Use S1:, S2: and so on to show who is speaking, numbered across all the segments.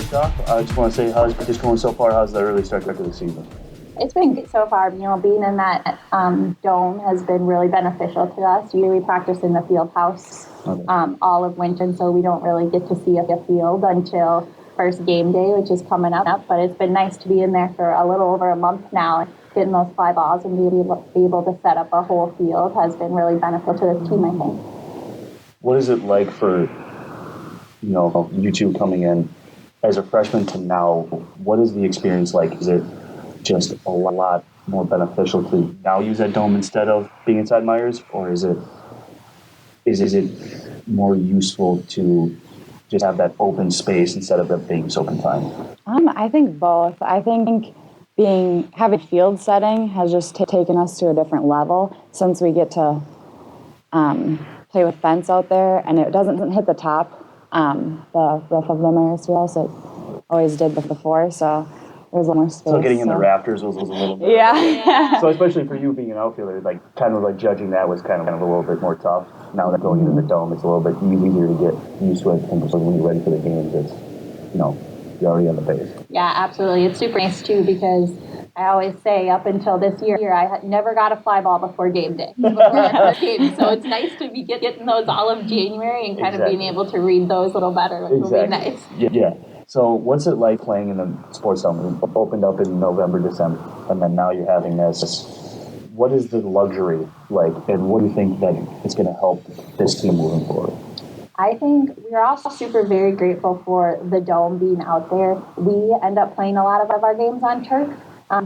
S1: first off, I just want to say how's practice going so far? How's the early start to the season?
S2: It's been good so far. Being in that dome has been really beneficial to us. We practice in the field house all of winter, and so we don't really get to see a field until first game day, which is coming up. But it's been nice to be in there for a little over a month now. Getting those fly balls and be able to set up a whole field has been really beneficial to this team, I think.
S1: What is it like for you two coming in as a freshman to now? What is the experience like? Is it just a lot more beneficial to now use that dome instead of being inside Myers, or is it more useful to just have that open space instead of it being so confined?
S3: I think both. I think having field setting has just taken us to a different level since we get to play with fence out there, and it doesn't hit the top, the roof of the Myers wheel, so it always did before, so there's a little more space.
S1: So getting in the rafters was a little bit.
S3: Yeah.
S1: So especially for you being an outfielder, kind of judging that was kind of a little bit more tough. Now that going into the dome, it's a little bit easier to get used to it, and so when you're ready for the games, it's you're already on the base.
S2: Yeah, absolutely. It's super nice too because I always say up until this year, I had never got a fly ball before game day, before our first game. So it's nice to be getting those all of January and kind of being able to read those a little better, which will be nice.
S1: Yeah. So what's it like playing in the sports dome? It opened up in November, December, and then now you're having this. What is the luxury like, and what do you think that it's going to help this team moving forward?
S2: I think we're also very grateful for the dome being out there. We end up playing a lot of our games on turf.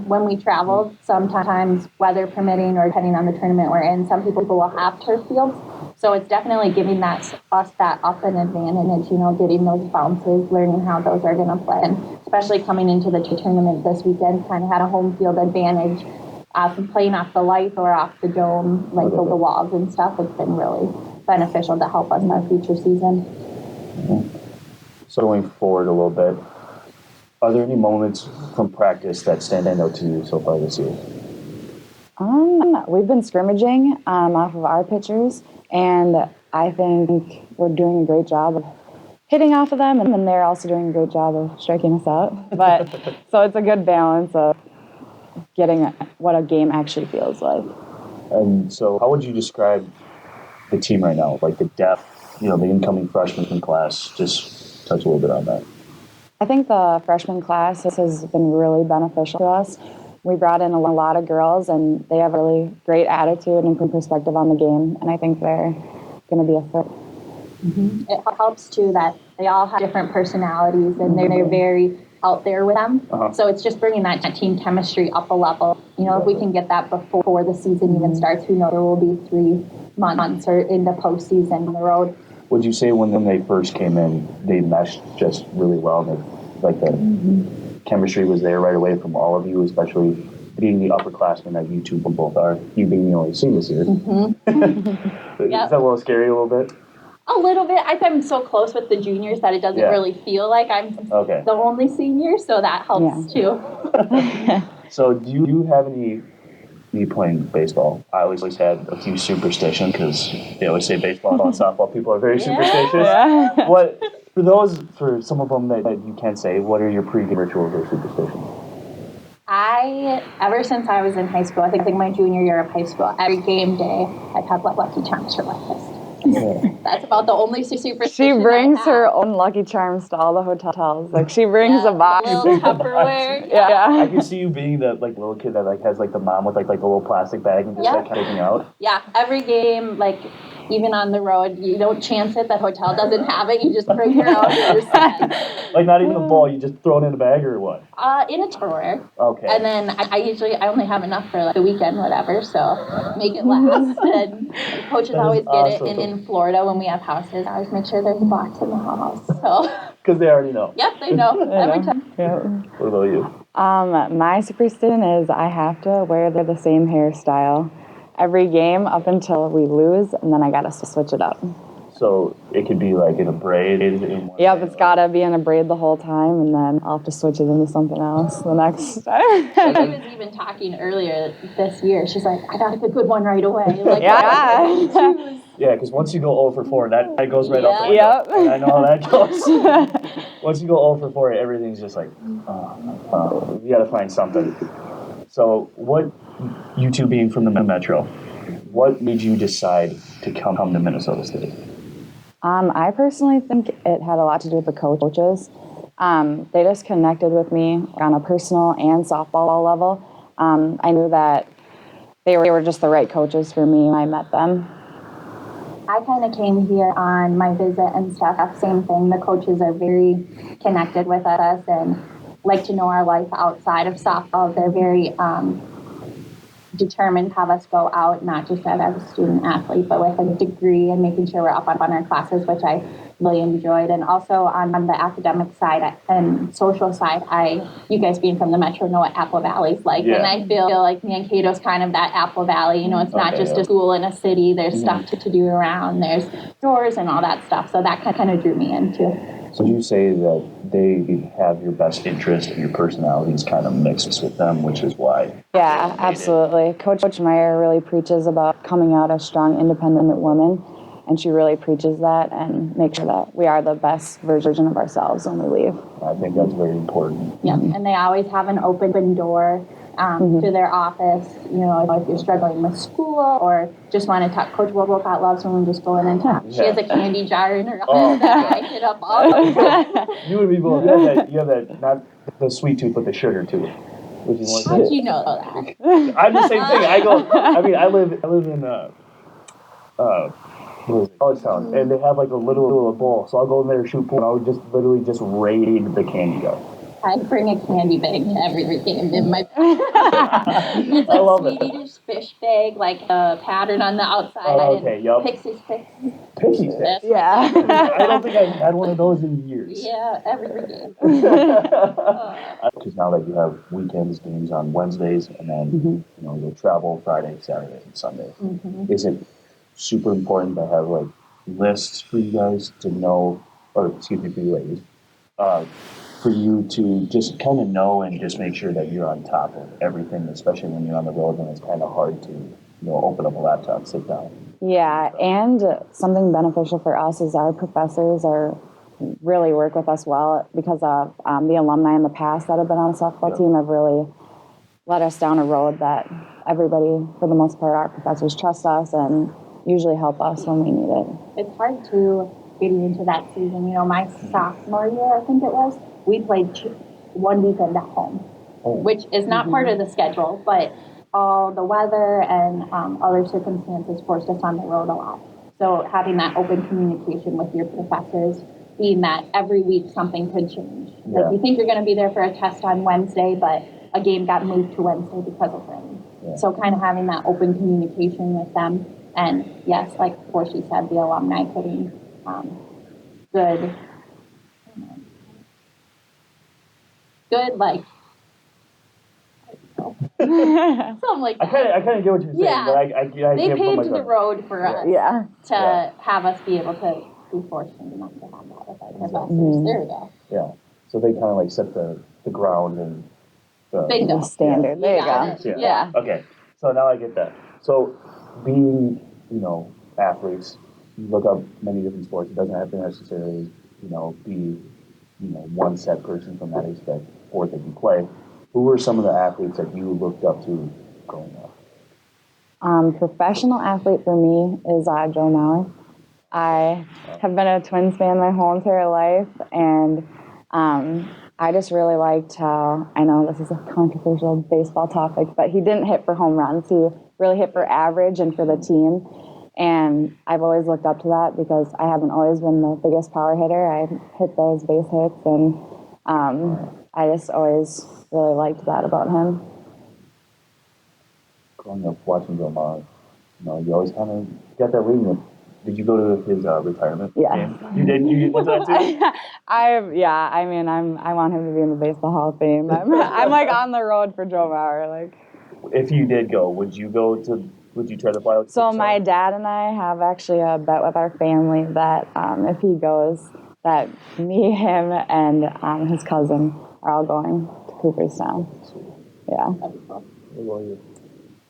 S2: When we travel, sometimes weather permitting or depending on the tournament we're in, some people will have turf fields. So it's definitely giving us that up an advantage, getting those bounces, learning how those are going to play. And especially coming into the tournament this weekend, kind of had a home field advantage from playing off the light or off the dome, like the walls and stuff. It's been really beneficial to help us in our future season.
S1: So going forward a little bit, are there any moments from practice that stand out to you so far this year?
S3: We've been scrimmaging off of our pitchers, and I think we're doing a great job of hitting off of them, and then they're also doing a great job of striking us out. But so it's a good balance of getting what a game actually feels like.
S1: And so how would you describe the team right now, like the depth, the incoming freshman class? Just touch a little bit on that.
S3: I think the freshman class has been really beneficial to us. We brought in a lot of girls, and they have a really great attitude and perspective on the game, and I think they're going to be a fit.
S2: Mm-hmm. It helps, too, that they all have different personalities, and they're very out there with them. So it's just bringing that team chemistry up a level. If we can get that before the season even starts, we know there will be 3 months or in the postseason on the road.
S1: Would you say when they first came in, they meshed just really well? The chemistry was there right away from all of you, especially being the upperclassmen that you two both are, you being the only seniors here. Is that a little scary a little bit?
S2: A little bit. I think I'm so close with the juniors that it doesn't really feel like I'm the only senior, so that helps too.
S1: So do you have any playing baseball? I always had a few superstitions because they always say baseball and softball people are very superstitious.
S3: Yeah.
S1: What for some of them that you can say, what are your pre-game rituals or superstitions?
S2: Ever since I was in high school, I think my junior year of high school, every game day, I'd have Lucky Charms for breakfast. That's about the only superstition.
S3: She brings her own Lucky Charms to all the hotels. She brings a box.
S2: Little Tupperware.
S3: Yeah.
S1: I can see you being that little kid that has the mom with the little plastic bag and just taking out.
S2: Yeah, every game, even on the road, you don't chance it. That hotel doesn't have it. You just bring your own.
S1: Not even a ball. You just throw it in a bag or what?
S2: In a Tupperware.
S1: Okay.
S2: And then I only have enough for the weekend, whatever. So make it last. And coaches always get it. And in Florida, when we have houses, I always make sure there's a box in the house. So.
S1: Because they already know.
S2: Yep, they know every time.
S3: Yeah.
S1: What about you?
S3: My superstition is I have to wear the same hairstyle every game up until we lose, and then I gotta switch it up.
S1: So it could be in a braid.
S3: It's gotta be in a braid the whole time, and then I'll have to switch it into something else the next time.
S2: She was even talking earlier this year. She's like, I got a good one right away.
S3: Yeah.
S1: Yeah, because once you go 0 for 4, that goes right up the window.
S3: Yep.
S1: And I know how that goes. once you go 0 for 4, everything's just like, you got to find something. So, what, you two being from the Metro, what made you decide to come to Minnesota State?
S3: I personally think it had a lot to do with the coaches. They just connected with me on a personal and softball level. I knew that they were just the right coaches for me when I met them.
S2: I kind of came here on my visit and stuff. Same thing. The coaches are very connected with us and like to know our life outside of softball. They're very determined to have us go out, not just as a student athlete, but with a degree and making sure we're up on our classes, which I really enjoyed. And also on the academic side and social side, you guys being from the Metro know what Apple Valley's like. Yeah. And I feel like Mankato's kind of that Apple Valley. You know, it's not just a school in a city. There's stuff to do around. There's stores and all that stuff. So that kind of drew me into.
S1: So you say that they have your best interest and your personalities kind of mixed with them, which is why.
S3: Yeah, absolutely. Coach Meyer really preaches about coming out as strong, independent women, and she really preaches that and makes sure that we are the best version of ourselves when we leave.
S1: I think that's very important.
S2: Yeah, and they always have an open door to their office. You know, if you're struggling with school or just want to talk. Coach Wilbocott loves when we just go in and talk. She has a candy jar in her office that I hit up all the time.
S1: You and me both. You have that, not the sweet tooth, but the sugar tooth. Which is
S2: how did you know that?
S1: I'm the same thing. I live in college town, and they have like a little bowl. So I'll go in there, shoot pool, and I'll just literally just raid the candy jar.
S2: I bring a candy bag to every game in my bag. It's a Swedish fish bag, like a pattern on the outside.
S1: Okay, yep.
S2: Pixies Pix.
S1: Pixies Pix?
S3: Yeah.
S1: I don't think I've had one of those in years.
S2: Yeah, every game.
S1: Because now that you have weekends, games on Wednesdays, and then you'll travel Friday, Saturday, and Sunday. Is it super important to have like lists for you guys to know, or excuse me, for you ladies, for you to just kind of know and just make sure that you're on top of everything, especially when you're on the road and it's kind of hard to open up a laptop, sit down.
S3: Yeah, and something beneficial for us is our professors really work with us well because of the alumni in the past that have been on the softball team have really led us down a road that everybody, for the most part, our professors trust us and usually help us when we need it.
S2: It's hard to get into that season. You know, my sophomore year, I think it was, we played one weekend at home, which is not part of the schedule, but all the weather and other circumstances forced us on the road a lot. So having that open communication with your professors, being that every week something could change. Yeah. Like you think you're going to be there for a test on Wednesday, but a game got moved to Wednesday because of rain. Yeah. So kind of having that open communication with them. And yes, like before she said, the alumni putting good, like, something like that.
S1: I kind of get what you're saying, but I
S2: they
S1: can't
S2: paved the road for us to have us be able to be fortunate enough to have that with our professors. There we go.
S1: Yeah. So they kind of like set the ground and
S3: the standard. There you go.
S2: Yeah.
S1: Okay. So now I get that. So being, athletes, you look up many different sports. It doesn't have to necessarily, be, one set person from that sport that you play. Who were some of the athletes that you looked up to growing up?
S3: Professional athlete for me is Joe Mauer. I have been a Twins fan my whole entire life, and I just really liked how, I know this is a controversial baseball topic, but he didn't hit for home runs. He really hit for average and for the team. And I've always looked up to that because I haven't always been the biggest power hitter. I hit those base hits, and I just always really liked that about him.
S1: Growing up watching Joe Mauer, you always kind of got that reading. Did you go to his retirement game? You did? You went to that too?
S3: I want him to be in the Baseball Hall of Fame. I'm like on the road for Joe Mauer. Like,
S1: if you did go, would you try to fly out?
S3: So my dad and I have actually a bet with our family that if he goes, that me, him, and his cousin are all going to Cooperstown. Yeah.
S2: That'd be cool.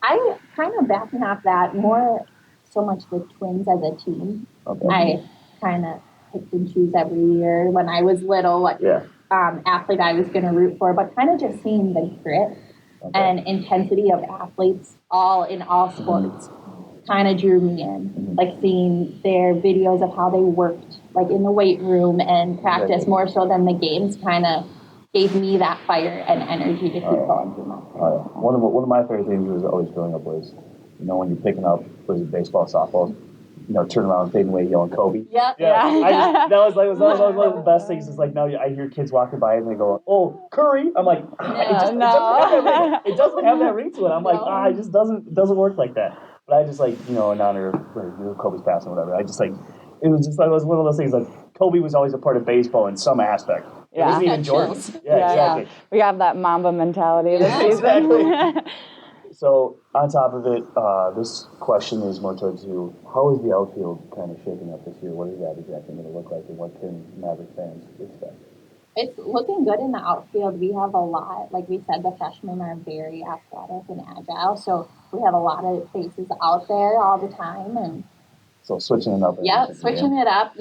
S2: I kind of backing off that more so much the Twins as a team. Okay. I kind of pick and choose every year when I was little what athlete I was going to root for, but kind of just seeing the grit and intensity of athletes in all sports kind of drew me in. Like seeing their videos of how they worked, like in the weight room and practice more so than the games, kind of gave me that fire and energy to keep going through my career.
S1: One of my favorite things was always growing up was, when you're picking up, was it baseball, softball, turn around, fading away, yelling Kobe.
S2: Yeah.
S1: That was one of the best things. Is like now I hear kids walking by and they go, "Oh, Curry." I'm like, it doesn't have that ring. It doesn't have that ring to it. I'm like, it just doesn't work like that. But I just like, in honor of Kobe's passing or whatever. I just like, it was one of those things like Kobe was always a part of baseball in some aspect.
S3: Yeah.
S1: It wasn't even Jordan. Yeah, exactly.
S3: We have that Mamba mentality this season.
S1: Exactly. So on top of it, this question is more towards you. How is the outfield kind of shaping up this year? What is that exactly going to look like, and what can Maverick fans expect?
S2: It's looking good in the outfield. We have a lot, like we said, the freshmen are very athletic and agile, so we have a lot of faces out there all the time. And
S1: so switching it up.
S2: Switching it up.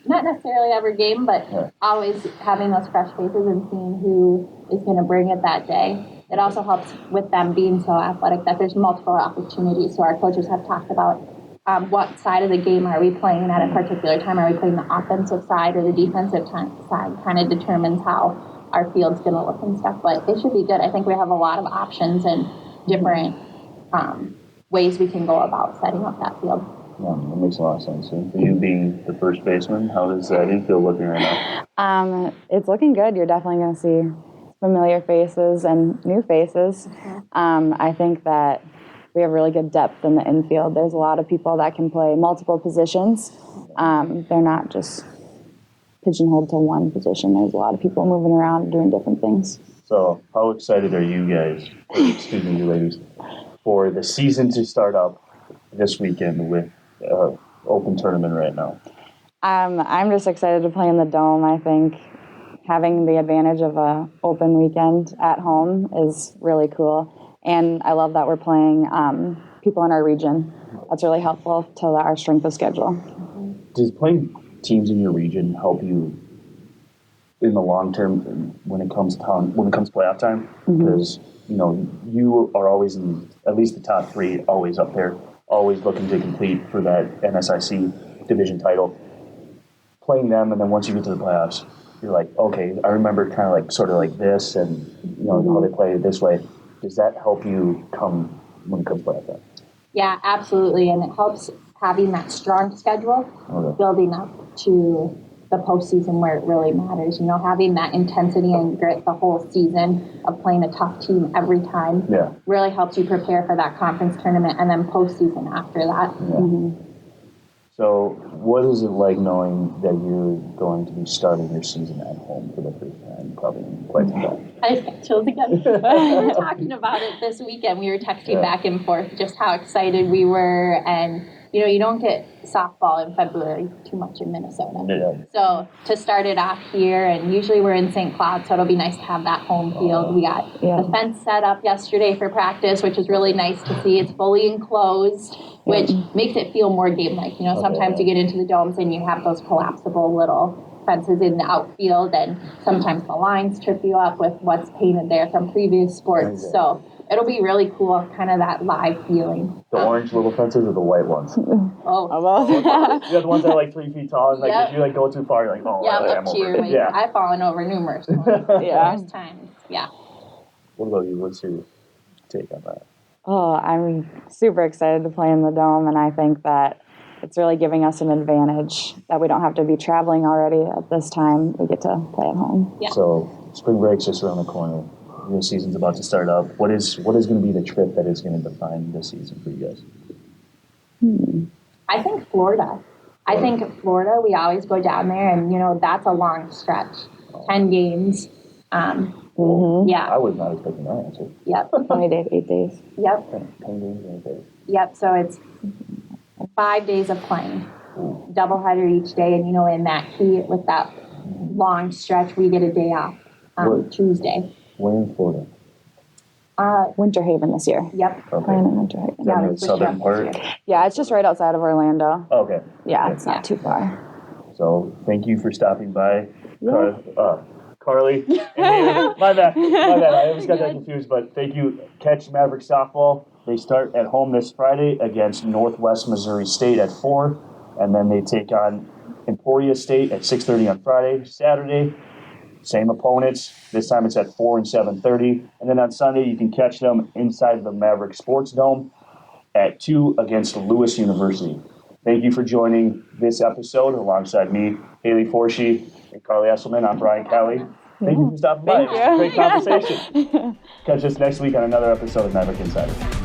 S2: Not necessarily every game, but always having those fresh faces and seeing who is going to bring it that day. It also helps with them being so athletic that there's multiple opportunities. So our coaches have talked about what side of the game are we playing at a particular time. Are we playing the offensive side or the defensive side? Kind of determines how our field's going to look and stuff. But it should be good. I think we have a lot of options and different ways we can go about setting up that field.
S1: Yeah, that makes a lot of sense. And for you being the first baseman, how does that infield looking right now?
S3: It's looking good. You're definitely going to see familiar faces and new faces. I think that we have really good depth in the infield. There's a lot of people that can play multiple positions. They're not just pigeonholed to one position. There's a lot of people moving around doing different things.
S1: So how excited are you guys, you ladies, for the season to start up this weekend with open tournament right now?
S3: I'm just excited to play in the Dome. I think having the advantage of an open weekend at home is really cool. And I love that we're playing people in our region. That's really helpful to our strength of schedule.
S1: Does playing teams in your region help you in the long term when it comes playoff time? Because you are always in at least the top three, always up there, always looking to compete for that NSIC division title. Playing them, and then once you get to the playoffs, you're like, okay, I remember kind of like sort of like this, and how they play it this way. Does that help you when it comes playoff time?
S2: Yeah, absolutely, and it helps having that strong schedule, building up to the postseason where it really matters. Having that intensity and grit the whole season of playing a tough team every time really helps you prepare for that conference tournament and then postseason after that.
S1: Yeah. So what is it like knowing that you're going to be starting your season at home for the first time, probably in quite some time?
S2: I just got chills again. We were talking about it this weekend. We were texting back and forth just how excited we were. And, you don't get softball in February too much in Minnesota.
S1: Yeah.
S2: So to start it off here, and usually we're in St. Cloud, so it'll be nice to have that home field. We got the fence set up yesterday for practice, which is really nice to see. It's fully enclosed, which makes it feel more game-like. Sometimes you get into the domes and you have those collapsible little fences in the outfield, and sometimes the lines trip you up with what's painted there from previous sports. So it'll be really cool, kind of that live feeling.
S1: The orange little fences or the white ones? The ones that are like 3 feet tall, and like if you go too far, you're like,
S2: up to your waist. I've fallen over numerous times. Yeah.
S1: What about you? What's your take on that?
S3: Oh, I'm super excited to play in the Dome, and I think that it's really giving us an advantage that we don't have to be traveling already at this time. We get to play at home.
S2: Yeah.
S1: So spring break's just around the corner. Your season's about to start up. What is going to be the trip that is going to define this season for you guys?
S2: I think Florida. I think Florida, we always go down there, and, that's a long stretch. 10 games. Yeah.
S1: I was not expecting that answer.
S2: Yep.
S3: 20 days, 8 days.
S2: Yep.
S1: 10 games in 8 days.
S2: Yep, so it's 5 days of playing. Doubleheader each day, and, in that heat with that long stretch, we get a day off Tuesday.
S1: Where in Florida?
S3: Winter Haven this year.
S2: Yep.
S1: Okay.
S3: Playing in Winter Haven.
S1: The southern part?
S3: Yeah, it's just right outside of Orlando.
S1: Okay.
S3: Yeah, it's not too far.
S1: So thank you for stopping by,
S3: Yeah.
S1: Carly. And my bad. I always got that confused, but thank you. Catch Maverick softball. They start at home this Friday against Northwest Missouri State at 4, and then they take on Emporia State at 6:30 on Friday. Saturday, same opponents. This time it's at 4 and 7:30, and then on Sunday you can catch them inside the Maverick Sports Dome at 2 against Lewis University. Thank you for joining this episode alongside me, Haley Forshee, and Carly Esselman. I'm Brian Kelly. Thank you for stopping by. It was a great conversation. Catch us next week on another episode of Maverick Insider.